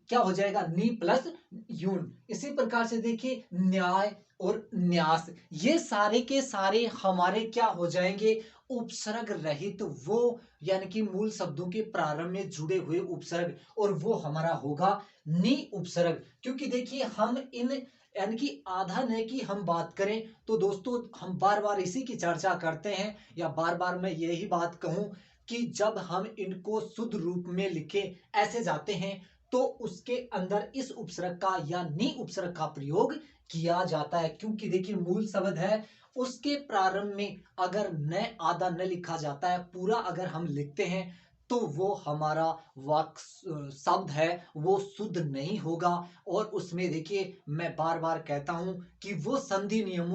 क्या हो जाएगा नी प्लस यून। इसी प्रकार से देखिए न्याय और न्यास, ये सारे के सारे हमारे क्या हो जाएंगे, उपसर्ग रहित वो, यानी कि मूल शब्दों के प्रारंभ में जुड़े हुए उपसर्ग, और वो हमारा होगा नि उपसर्ग। क्योंकि देखिए हम इन यानी कि आधा न की हम बात करें तो दोस्तों हम बार बार इसी की चर्चा करते हैं, या बार बार मैं यही बात कहूं कि जब हम इनको शुद्ध रूप में लिखे ऐसे जाते हैं तो उसके अंदर इस उपसर्ग का या नी उपसर्ग का प्रयोग किया जाता है, क्योंकि देखिए मूल शब्द है, उसके प्रारंभ में अगर न आधा न लिखा जाता है, पूरा अगर हम लिखते हैं तो वो हमारा वाक्य शब्द है वो शुद्ध नहीं होगा। और उसमें देखिए मैं बार बार कहता हूं कि वो संधि नियम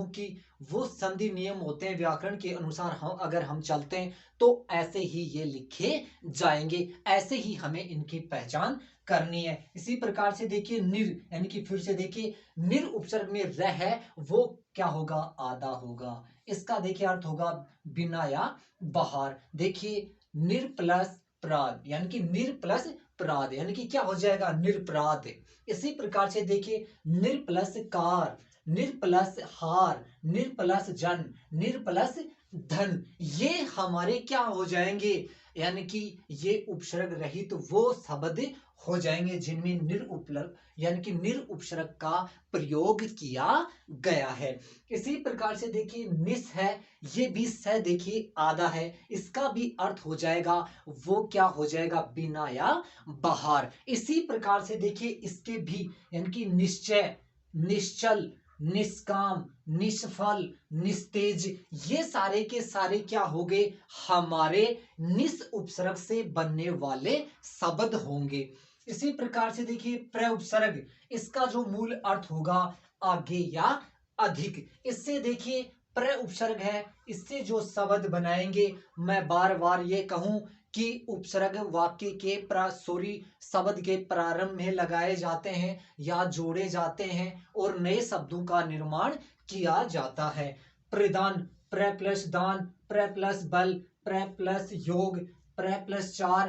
होते हैं, व्याकरण के अनुसार हम अगर हम चलते हैं तो ऐसे ही ये लिखे जाएंगे, ऐसे ही हमें इनकी पहचान करनी है। इसी प्रकार से देखिए निर, यानी कि फिर से देखिए निर उपसर्ग में रह है वो क्या होगा, आधा होगा। इसका देखिए अर्थ होगा बिना या बाहर। देखिए निर प्लस प्राद, यानी कि निर प्लस प्राद, यानी कि क्या हो जाएगा, निरपराध। इसी प्रकार से देखिए निर प्लस कार, निर प्लस हार, निर प्लस जन, निर प्लस धन, ये हमारे क्या हो जाएंगे, यानी कि ये उपसर्ग रहित तो वो शब्द हो जाएंगे जिनमें निर उपसर्ग यानी कि निर उपसर्ग का प्रयोग किया गया है। इसी प्रकार से देखिए निस है, ये भी स देखिए आधा है, इसका भी अर्थ हो जाएगा वो क्या हो जाएगा, बिना या बाहर। इसी प्रकार से देखिए इसके भी यानी कि निश्चय, निश्चल, निष्काम, निष्फल, निस्तेज, ये सारे के सारे क्या हो गए, हमारे निस उपसर्ग से बनने वाले शब्द होंगे। इसी प्रकार से देखिए प्र उपसर्ग, इसका जो मूल अर्थ होगा आगे या अधिक। इससे देखिए प्र उपसर्ग है, इससे जो शब्द बनाएंगे, मैं बार बार ये कहूं कि उपसर्ग वाक्य के सॉरी शब्द के प्रारंभ में लगाए जाते हैं या जोड़े जाते हैं और नए शब्दों का निर्माण किया जाता है। प्रदान, प्र प्लस दान, प्र प्लस बल, प्र प्लस योग, प्र प्लस चार,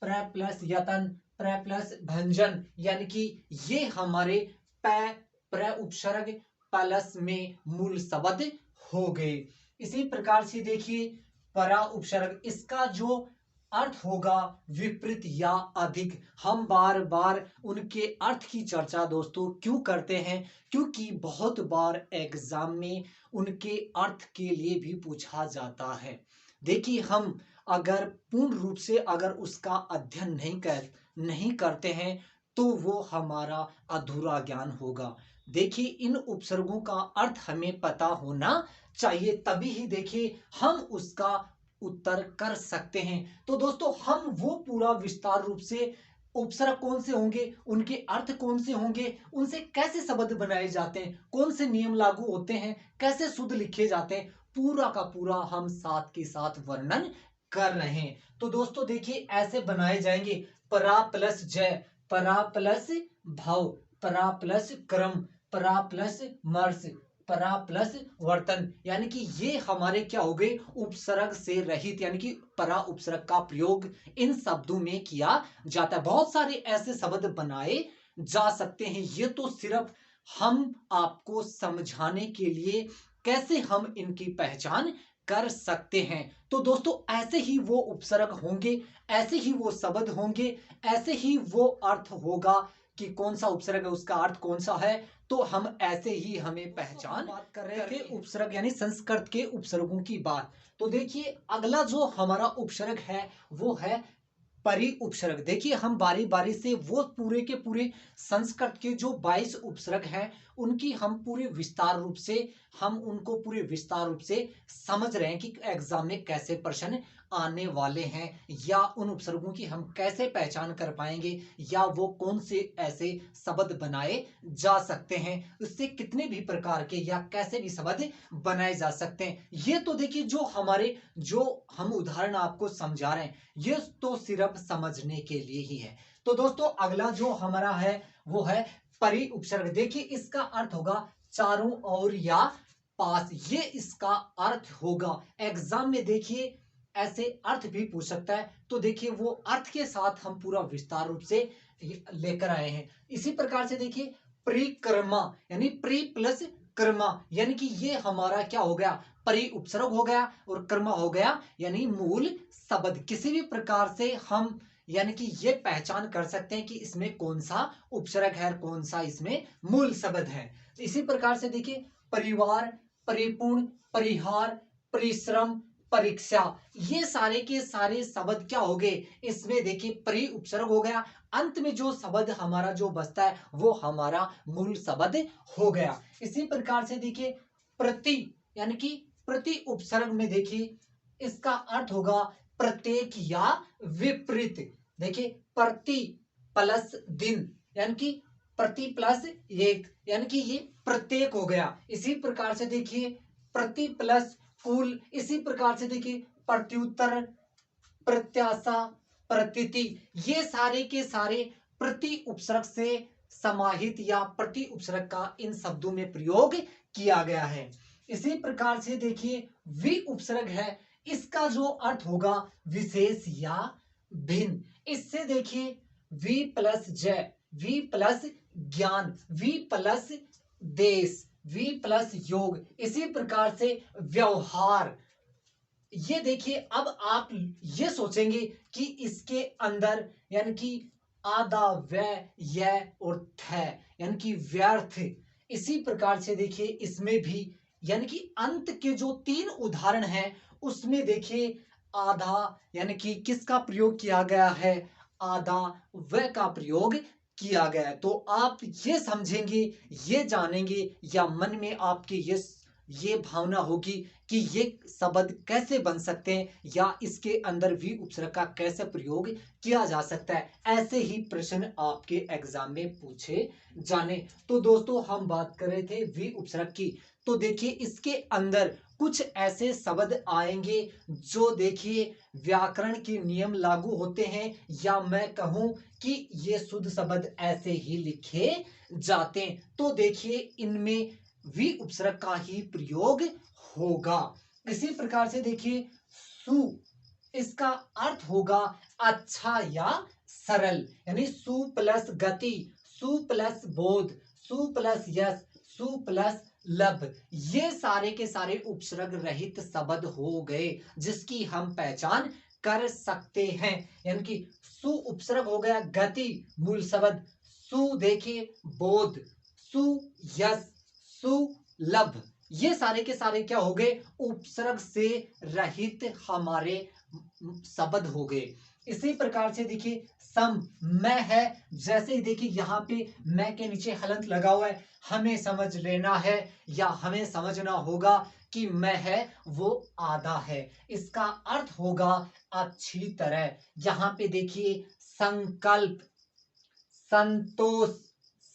प्र प्लस यतन, प्र प्लस भंजन, यानी कि ये हमारे प्र उपसर्ग प्लस में मूल शब्द हो गए। इसी प्रकार से देखिए परा उपसर्ग, इसका जो अर्थ होगा विपरीत या अधिक। हम बार बार उनके अर्थ की चर्चा दोस्तों क्यों करते हैं, क्योंकि बहुत बार एग्जाम में उनके अर्थ के लिए भी पूछा जाता है। देखिए हम अगर पूर्ण रूप से अगर उसका अध्ययन नहीं करते हैं तो वो हमारा अधूरा ज्ञान होगा। देखिए इन उपसर्गों का अर्थ हमें पता होना चाहिए, तभी ही देखिए हम उसका उत्तर कर सकते हैं। तो दोस्तों हम वो पूरा विस्तार रूप से उपसर्ग कौन से होंगे, उनके अर्थ कौन से होंगे, उनसे कैसे शब्द बनाए जाते हैं, कौन से नियम लागू होते हैं, कैसे शुद्ध लिखे जाते हैं, पूरा का पूरा हम साथ के साथ वर्णन कर रहे हैं। तो दोस्तों देखिए ऐसे बनाए जाएंगे परा प्लस जय, परा प्लस भाव, परा प्लस क्रम, परा प्लस मर्स, परा प्लस वर्तन, यानी कि ये हमारे क्या हो गए, उपसर्ग से रहित, यानी कि परा उपसर्ग का प्रयोग इन शब्दों में किया जाता है। बहुत सारे ऐसे शब्द बनाए जा सकते हैं, ये तो सिर्फ हम आपको समझाने के लिए कैसे हम इनकी पहचान कर सकते हैं। तो दोस्तों ऐसे ही वो उपसर्ग होंगे, ऐसे ही वो शब्द होंगे, ऐसे ही वो अर्थ होगा कि कौन सा उपसर्ग है उसका अर्थ कौन सा है, तो हम ऐसे ही हमें पहचान बात कर रहे थे उपसर्ग यानी संस्कृत के उपसर्गों की बात। तो देखिए अगला जो हमारा उपसर्ग है वो है परि उपसर्ग। देखिए हम बारी बारी से वो पूरे के पूरे संस्कृत के जो 22 उपसर्ग हैं उनकी हम पूरे विस्तार रूप से हम उनको पूरे विस्तार रूप से समझ रहे हैं कि एग्जाम में कैसे प्रश्न आने वाले हैं, या उन उपसर्गों की हम कैसे पहचान कर पाएंगे, या वो कौन से ऐसे शब्द बनाए जा सकते हैं, उससे कितने भी प्रकार के या कैसे भी शब्द बनाए जा सकते हैं। ये तो देखिए जो हम उदाहरण आपको समझा रहे हैं ये तो सिर्फ समझने के लिए ही है। तो दोस्तों अगला जो हमारा है वो है परि उपसर्ग। देखिए इसका अर्थ होगा चारों ओर या पास, ये इसका अर्थ होगा। एग्जाम में देखिए ऐसे अर्थ भी पूछ सकता है, तो देखिए वो अर्थ के साथ हम पूरा विस्तार रूप से लेकर आए हैं। इसी प्रकार से देखिए परिक्रमा, यानी प्री प्लस कर्मा, यानी कि ये हमारा क्या हो गया, परि उपसर्ग हो गया और कर्मा हो गया यानी मूल शब्द। किसी भी प्रकार से हम यानी कि ये पहचान कर सकते हैं कि इसमें कौन सा उपसर्ग है और कौन सा इसमें मूल शब्द है। इसी प्रकार से देखिए परिवार, परिपूर्ण, परिहार, परिश्रम, परीक्षा, ये सारे के सारे शब्द क्या हो गए, इसमें देखिए परि उपसर्ग हो गया। अंत में जो शब्द हमारा जो बचता है वो हमारा मूल शब्द हो गया। इसी प्रकार से देखिए प्रति, यानी कि प्रति उपसर्ग में देखिए इसका अर्थ होगा प्रत्येक या विपरीत। देखिए प्रति प्लस दिन, यानी कि प्रति प्लस एक, यानी कि ये प्रत्येक हो गया। इसी प्रकार से देखिए प्रति प्लस कुल, इसी प्रकार से देखिए प्रत्युत्तर, प्रत्याशा, प्रतीति, ये सारे के सारे प्रति उपसर्ग से समाहित या प्रति उपसर्ग का इन शब्दों में प्रयोग किया गया है। इसी प्रकार से देखिए वि उपसर्ग है, इसका जो अर्थ होगा विशेष या भिन्न। इससे देखिए वी प्लस जय, वी प्लस ज्ञान, वी प्लस देश, वी प्लस योग, इसी प्रकार से व्यवहार। ये देखिए अब आप ये सोचेंगे कि इसके अंदर यानी कि आधा व्यय य और थ यानी कि व्यर्थ। इसी प्रकार से देखिए इसमें भी यानी कि अंत के जो तीन उदाहरण हैं उसमें देखिए आधा यानी कि किसका प्रयोग किया गया है, आधा व का प्रयोग किया गया है। तो आप ये समझेंगे, ये जानेंगे या मन में आपके ये भावना होगी कि ये शब्द कैसे बन सकते हैं या इसके अंदर वी उपसर्ग का कैसे प्रयोग किया जा सकता है। ऐसे ही प्रश्न आपके एग्जाम में पूछे जाने। तो दोस्तों हम बात कर रहे थे वी उपसर्ग की। तो देखिए इसके अंदर कुछ ऐसे शब्द आएंगे जो देखिए व्याकरण के नियम लागू होते हैं या मैं कहूं कि ये शुद्ध शब्द ऐसे ही लिखे जाते हैं। तो देखिए इनमें वी उपसर्ग का ही प्रयोग होगा। इसी प्रकार से देखिए सु, इसका अर्थ होगा अच्छा या सरल, यानी सु प्लस गति, सु प्लस बोध, सु प्लस यश, सु प्लस लभ, ये सारे के सारे उपसर्ग रहित शब्द हो गए जिसकी हम पहचान कर सकते हैं। यानी कि सु उपसर्ग हो गया गति मूल शब्द, सु देखिए बोध, सु यश, सुलभ, ये सारे के सारे क्या हो गए, उपसर्ग से रहित हमारे शब्द हो गए। इसी प्रकार से देखिए सम, मैं है, जैसे ही देखिए यहाँ पे मैं के नीचे हलंत लगा हुआ है, हमें समझ लेना है या हमें समझना होगा कि मैं है वो आधा है। इसका अर्थ होगा अच्छी तरह। यहाँ पे देखिए संकल्प, संतोष,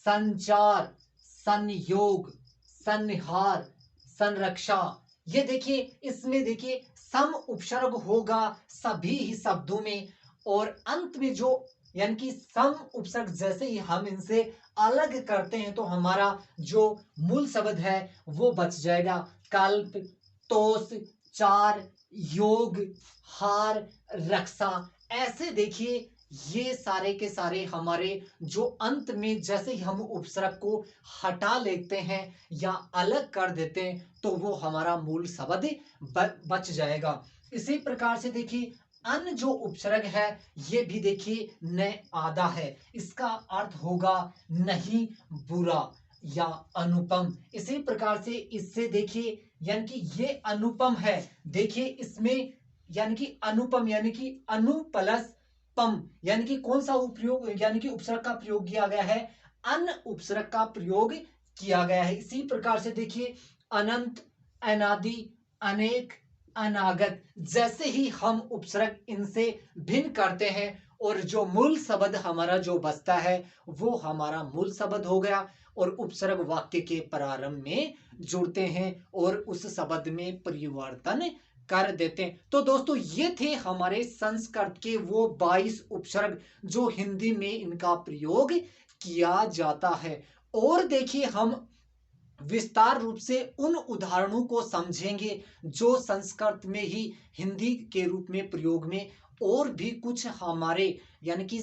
संचार, संयोग, संहार, संरक्षा, ये देखिए इसमें देखिए सम उपसर्ग होगा सभी ही शब्दों में और अंत में जो यानी कि सम उपसर्ग जैसे ही हम इनसे अलग करते हैं तो हमारा जो मूल शब्द है वो बच जाएगा। कल्प, तोष, चार, योग, हार, रक्षा, ऐसे देखिए ये सारे के सारे हमारे जो अंत में जैसे ही हम उपसर्ग को हटा लेते हैं या अलग कर देते हैं तो वो हमारा मूल शब्द बच जाएगा। इसी प्रकार से देखिए अन जो उपसर्ग है ये भी देखिए न आधा है, इसका अर्थ होगा नहीं बुरा या अनुपम। इसी प्रकार से इससे देखिए यानी कि ये अनुपम है, देखिए इसमें यानी कि अनुपम यानी कि अनु प्लस पम, यानी कि कौन सा उपयोग यानी कि उपसर्ग का प्रयोग किया गया है, अन उपसर्ग का प्रयोग किया गया है। इसी प्रकार से देखिए अनंत, अनादि, अनेक, अनागत, जैसे ही हम उपसर्ग इनसे भिन्न करते हैं और जो मूल शब्द हमारा जो बचता है वो हमारा मूल शब्द हो गया और उपसर्ग वाक्य के प्रारंभ में जुड़ते हैं और उस शब्द में परिवर्तन कर देते हैं। तो दोस्तों ये थे हमारे संस्कृत के वो 22 उपसर्ग जो हिंदी में इनका प्रयोग किया जाता है। और देखिए हम विस्तार रूप से उन उदाहरणों को समझेंगे जो संस्कृत में ही हिंदी के रूप में प्रयोग में और भी कुछ हमारे यानी कि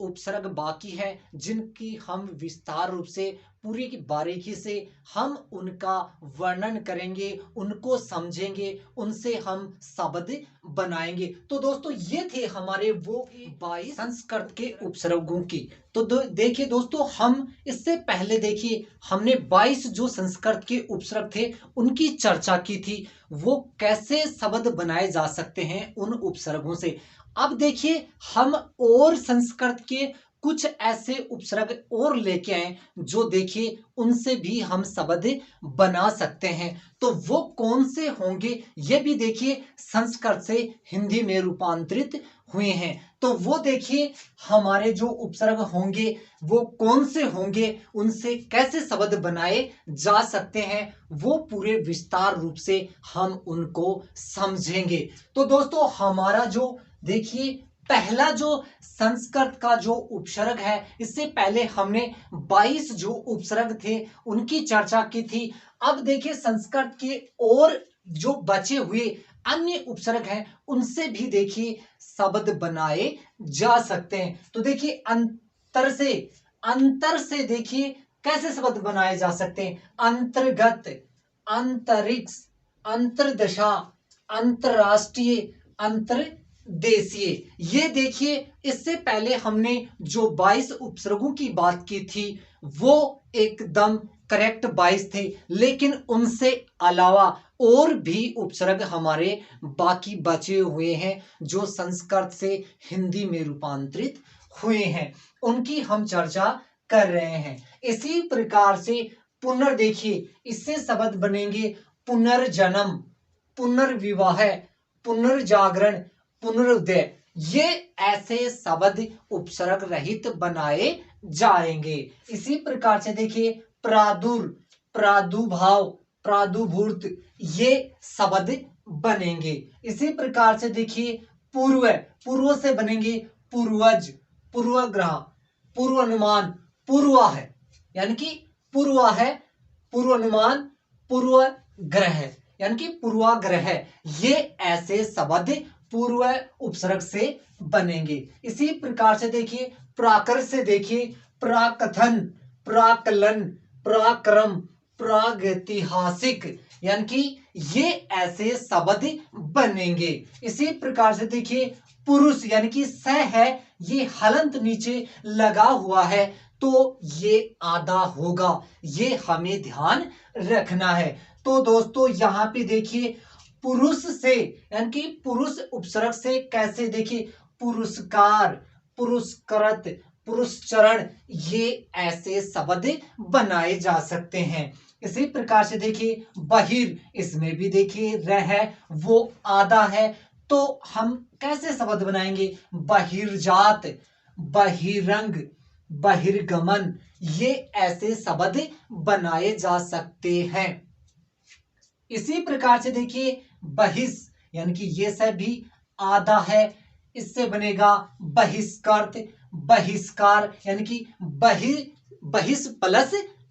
उपसर्ग बाकी है जिनकी हम विस्तार रूप से पूरी की बारीकी से हम उनका वर्णन करेंगे, उनको समझेंगे, उनसे हम शब्द बनाएंगे। तो दोस्तों ये थे हमारे वो 22 संस्कृत के उपसर्गों की। तो देखिए दोस्तों, हम इससे पहले देखिए हमने 22 जो संस्कृत के उपसर्ग थे उनकी चर्चा की थी, वो कैसे शब्द बनाए जा सकते हैं उन उपसर्गों से। अब देखिए हम और संस्कृत के कुछ ऐसे उपसर्ग और लेके आए जो देखिए उनसे भी हम शब्द बना सकते हैं। तो वो कौन से होंगे ये भी देखिए संस्कृत से हिंदी में रूपांतरित हुए हैं। तो वो देखिए हमारे जो उपसर्ग होंगे वो कौन से होंगे, उनसे कैसे शब्द बनाए जा सकते हैं, वो पूरे विस्तार रूप से हम उनको समझेंगे। तो दोस्तों हमारा जो देखिए पहला जो संस्कृत का जो उपसर्ग है, इससे पहले हमने 22 जो उपसर्ग थे उनकी चर्चा की थी। अब देखिए संस्कृत के और जो बचे हुए अन्य उपसर्ग हैं उनसे भी देखिए शब्द बनाए जा सकते हैं। तो देखिए अंतर से देखिए कैसे शब्द बनाए जा सकते हैं। अंतर्गत, अंतरिक्ष, अंतरदशा, अंतरराष्ट्रीय, अंतरदेशीय। ये देखिए इससे पहले हमने जो 22 उपसर्गों की बात की थी वो एकदम करेक्ट 22 थे, लेकिन उनसे अलावा और भी उपसर्ग हमारे बाकी बचे हुए हैं जो संस्कृत से हिंदी में रूपांतरित हुए हैं, उनकी हम चर्चा कर रहे हैं। इसी प्रकार से देखिए इससे शब्द बनेंगे पुनर्जन्म, पुनर्विवाह, पुनर्जागरण, पुनरुदय। ये ऐसे शब्द उपसर्ग रहित बनाए जाएंगे। इसी प्रकार से देखिए प्रादुर्भाव, प्रादुर्भूत, ये शब्द बनेंगे। इसी प्रकार से देखिए पूर्व से बनेंगे पूर्वज, पूर्वग्रह, पूर्वानुमान, पूर्वाह, यानी कि पूर्वाह, पूर्वानुमान, पूर्वग्रह, यानी कि पूर्वाग्रह। ये ऐसे शब्द पूर्व उपसर्ग से बनेंगे। इसी प्रकार से देखिए प्राकृत से देखिए प्राकथन, प्राकलन, पराक्रम, प्रागैतिहासिक, यानी कि ये ऐसे शब्द बनेंगे। इसी प्रकार से देखिए पुरुष, यानी कि स है, ये हलंत नीचे लगा हुआ है तो ये आधा होगा, ये हमें ध्यान रखना है। तो दोस्तों यहां पे देखिए पुरुष से, यानी कि पुरुष उपसर्ग से कैसे देखिए पुरस्कार, पुरस्कृत, पुरस्चरण, ये ऐसे शब्द बनाए जा सकते हैं। इसी प्रकार से देखिए बहिर, इसमें भी देखिए र है वो आधा है, तो हम कैसे शब्द बनाएंगे बहिर्जात, बहिरंग, बहिर्गमन, ये ऐसे शब्द बनाए जा सकते हैं। इसी प्रकार से देखिए बहिष, यानी कि ये सब भी आधा है, इससे बनेगा बहिष्कृत, बहिष्कार, यानी कि बहिष प्लस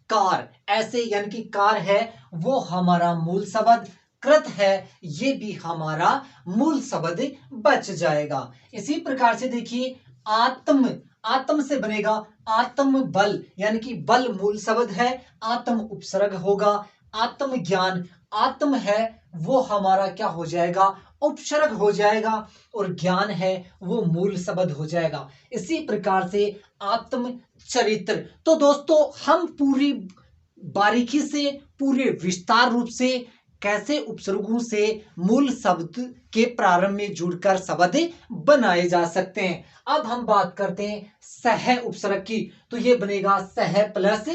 कार, ऐसे, यानी कि कार है वो हमारा मूल शब्द, कृत है ये भी हमारा मूल शब्द बच जाएगा। इसी प्रकार से देखिए आत्म से बनेगा आत्म बल, यानी कि बल मूल शब्द है, आत्म उपसर्ग होगा। आत्मज्ञान, आत्म है वो हमारा क्या हो जाएगा उपसर्ग हो जाएगा, और ज्ञान है वो मूल शब्द हो जाएगा। इसी प्रकार से आत्म चरित्र। तो दोस्तों हम पूरी बारीकी से, पूरे विस्तार रूप से कैसे उपसर्गों से मूल शब्द के प्रारंभ में जुड़कर शब्द बनाए जा सकते हैं। अब हम बात करते हैं सह उपसर्ग की। तो ये बनेगा सह प्लस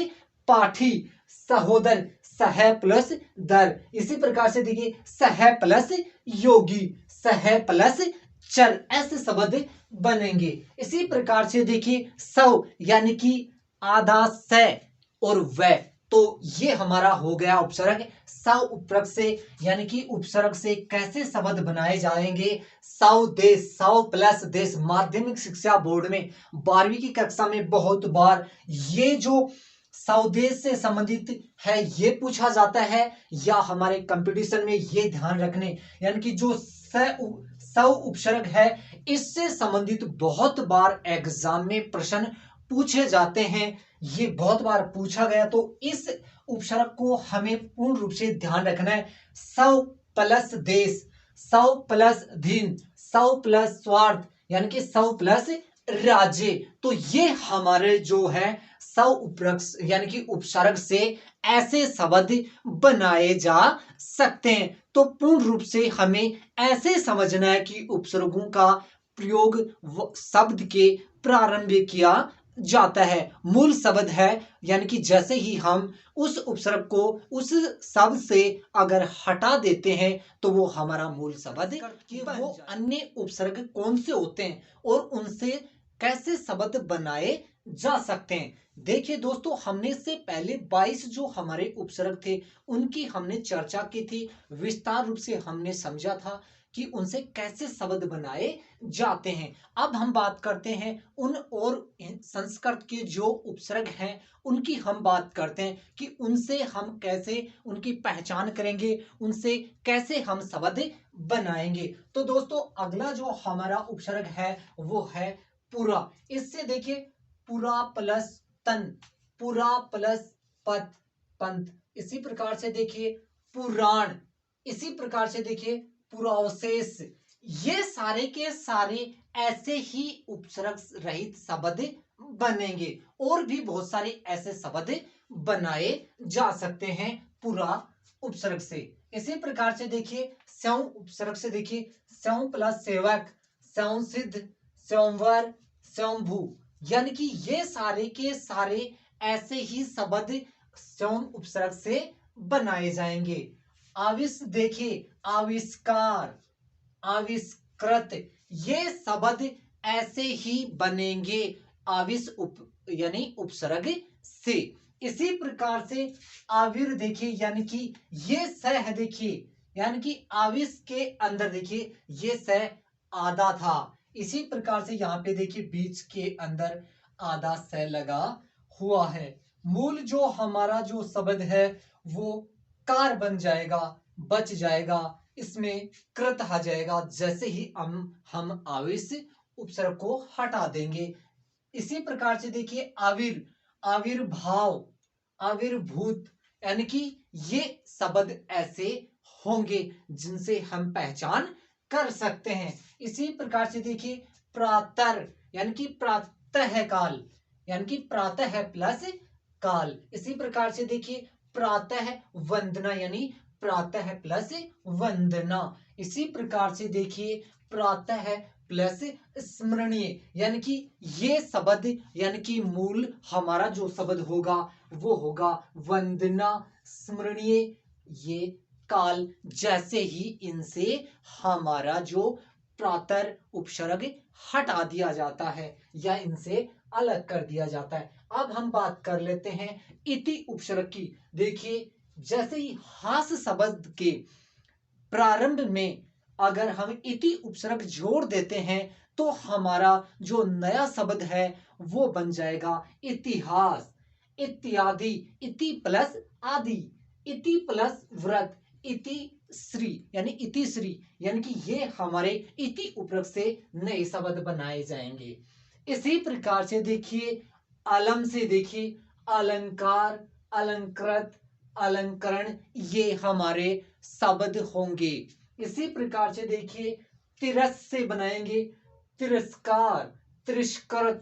पाठी, सहोदर, सह प्लस दर। इसी प्रकार से देखिए सह प्लस योगी, सह प्लस चर, ऐसे शब्द बनेंगे। इसी प्रकार से देखिए सौ, यानी कि आधा स और व, तो ये हमारा हो गया उपसर्ग। सौ उपसर्ग से, यानी कि उपसर्ग से कैसे शब्द बनाए जाएंगे। सौ देश, सौ प्लस देश, माध्यमिक शिक्षा बोर्ड में 12वीं की कक्षा में बहुत बार ये जो स्वदेश से संबंधित है ये पूछा जाता है, या हमारे कंपटीशन में ये ध्यान रखने, यानी कि जो सौ उपसर्ग है इससे संबंधित बहुत बार एग्जाम में प्रश्न पूछे जाते हैं, ये बहुत बार पूछा गया, तो इस उपसर्ग को हमें पूर्ण रूप से ध्यान रखना है। सौ प्लस देश, सौ प्लस दिन, सौ प्लस स्वार्थ, यानी कि सौ प्लस राज्य। तो ये हमारे जो है सौ उपसर्ग यानी कि उपसर्ग से ऐसे शब्द बनाए जा सकते हैं। तो पूर्ण रूप से हमें ऐसे समझना है कि उपसर्गों का प्रयोग शब्द के प्रारंभ में किया जाता है। मूल शब्द है, यानी कि जैसे ही हम उस उपसर्ग को उस शब्द से अगर हटा देते हैं तो वो हमारा मूल शब्द कि वो अन्य उपसर्ग कौन से होते हैं और उनसे कैसे शब्द बनाए जा सकते हैं। देखिए दोस्तों, हमने से पहले 22 जो हमारे उपसर्ग थे उनकी हमने चर्चा की थी, विस्तार रूप से हमने समझा था कि उनसे कैसे शब्द बनाए जाते हैं। अब हम बात करते हैं उन और संस्कृत के जो उपसर्ग हैं उनकी हम बात करते हैं कि उनसे हम कैसे उनकी पहचान करेंगे, उनसे कैसे हम शब्द बनाएंगे। तो दोस्तों, अगला जो हमारा उपसर्ग है वो है पुरा। इससे देखिए, पुरा प्लस तन, पुरा प्लस पथ, पंथ। इसी प्रकार से देखिए पुराण, इसी प्रकार से देखिए पुरावशेष। ये सारे के सारे ऐसे ही उपसर्ग रहित शब्द बनेंगे और भी बहुत सारे ऐसे शब्द बनाए जा सकते हैं पुरा उपसर्ग से। इसी प्रकार से देखिए स्यं उपसर्ग से देखिए स्यं प्लस सेवक, स्यं सिद्ध, स्यंवर, स्वयंभू, यानी कि ये सारे के सारे ऐसे ही शब्द स्यं उपसर्ग से बनाए जाएंगे। आविष देखिए आविष्कार, आविष्कृत, ये शब्द ऐसे ही बनेंगे आविष यानी उपसर्ग से। इसी प्रकार से आविर देखिए, यानी कि ये स है देखिए, यानी कि आविष के अंदर देखिए ये स आधा था। इसी प्रकार से यहाँ पे देखिए बीच के अंदर आधा स लगा हुआ है। मूल जो हमारा जो शब्द है वो कार बन जाएगा, बच जाएगा, इसमें कृत आ जाएगा जैसे ही हम आविष उपसर्ग को हटा देंगे। इसी प्रकार से देखिए आविर, आविर्भाव, आविर्भूत, यानी कि ये शब्द ऐसे होंगे जिनसे हम पहचान कर सकते हैं। इसी प्रकार से देखिए प्रातर, यानी कि प्रातः काल, यानी कि प्रातः प्लस काल। इसी प्रकार से देखिए प्रातः वंदना, यानी प्रातः प्लस वंदना। इसी प्रकार से देखिए प्रातः प्लस स्मरणीय, यानी कि ये शब्द यानी कि मूल हमारा जो शब्द होगा वो होगा वंदना, स्मरणीय, ये काल। जैसे ही इनसे हमारा जो प्रातर उपसर्ग हटा दिया जाता है या इनसे अलग कर दिया जाता है। अब हम बात कर लेते हैं इति उपसर्ग की। देखिए जैसे ही हास शब्द के प्रारंभ में अगर हम इति उपसर्ग जोड़ देते हैं तो हमारा जो नया शब्द है वो बन जाएगा इतिहास, इत्यादि, इति प्लस आदि, इति प्लस व्रत, इति श्री, यानी इति श्री, यानी कि ये हमारे इति उपसर्ग से नए शब्द बनाए जाएंगे। इसी प्रकार से देखिए अलम से देखिए अलंकार, अलंकृत, अलंकरण, ये हमारे शब्द होंगे। इसी प्रकार से देखिए तिरस से बनाएंगे तिरस्कार, तिरस्कृत।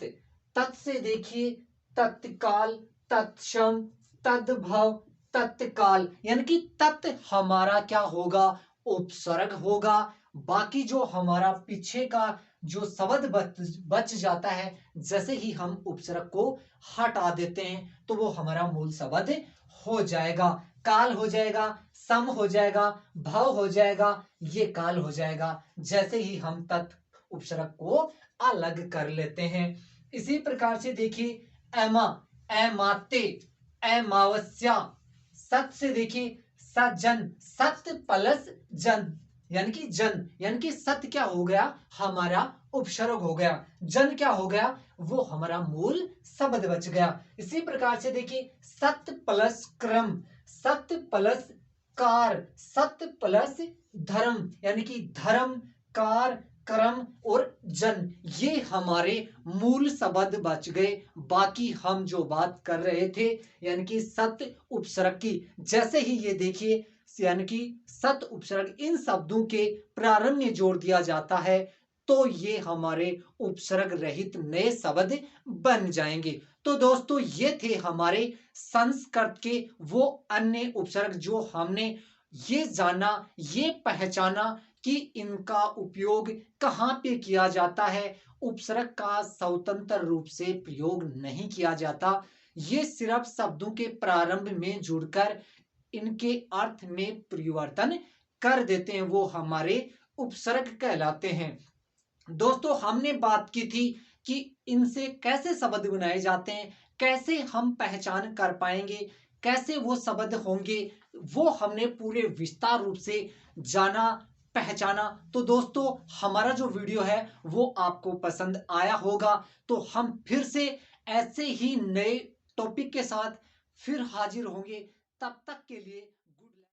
तत् से देखिए तत्काल, तत्क्षम, तद्भव, तत्काल, यानी कि तत् हमारा क्या होगा, उपसर्ग होगा। बाकी जो हमारा पीछे का जो शब्द बच जाता है जैसे ही हम उपसर्ग को हटा देते हैं तो वो हमारा मूल शब्द हो जाएगा। काल हो जाएगा, सम हो जाएगा, भव हो जाएगा, ये काल हो जाएगा जैसे ही हम तत् उपसर्ग को अलग कर लेते हैं। इसी प्रकार से देखिए एमा, एमाते, एमावस्या। सत से देखिए सजन, सत्य प्लस जन, यानी कि जन, यानी कि सत्य क्या हो गया, हमारा उपसर्ग हो गया, जन क्या हो गया, वो हमारा मूल शब्द बच गया। इसी प्रकार से देखिए सत्य प्लस क्रम, सत्य प्लस कार, सत्य प्लस धर्म, यानी कि धर्म, कार, क्रम और जन, ये हमारे मूल शब्द बच गए। बाकी हम जो बात कर रहे थे यानी कि सत उपसर्ग की, जैसे ही ये देखिए यानी कि सत उपसर्ग इन शब्दों के प्रारंभ में जोड़ दिया जाता है तो ये हमारे उपसर्ग रहित नए शब्द बन जाएंगे। तो दोस्तों ये थे हमारे संस्कृत के वो अन्य उपसर्ग जो हमने ये जाना, ये पहचाना कि इनका उपयोग कहाँ पे किया जाता है। उपसर्ग का स्वतंत्र रूप से प्रयोग नहीं किया जाता, ये सिर्फ शब्दों के प्रारंभ में जुड़कर इनके अर्थ में परिवर्तन कर देते हैं, वो हमारे उपसर्ग कहलाते हैं। दोस्तों हमने बात की थी कि इनसे कैसे शब्द बनाए जाते हैं, कैसे हम पहचान कर पाएंगे, कैसे वो शब्द होंगे, वो हमने पूरे विस्तार रूप से जाना, पहचाना। तो दोस्तों हमारा जो वीडियो है वो आपको पसंद आया होगा, तो हम फिर से ऐसे ही नए टॉपिक के साथ फिर हाजिर होंगे। तब तक के लिए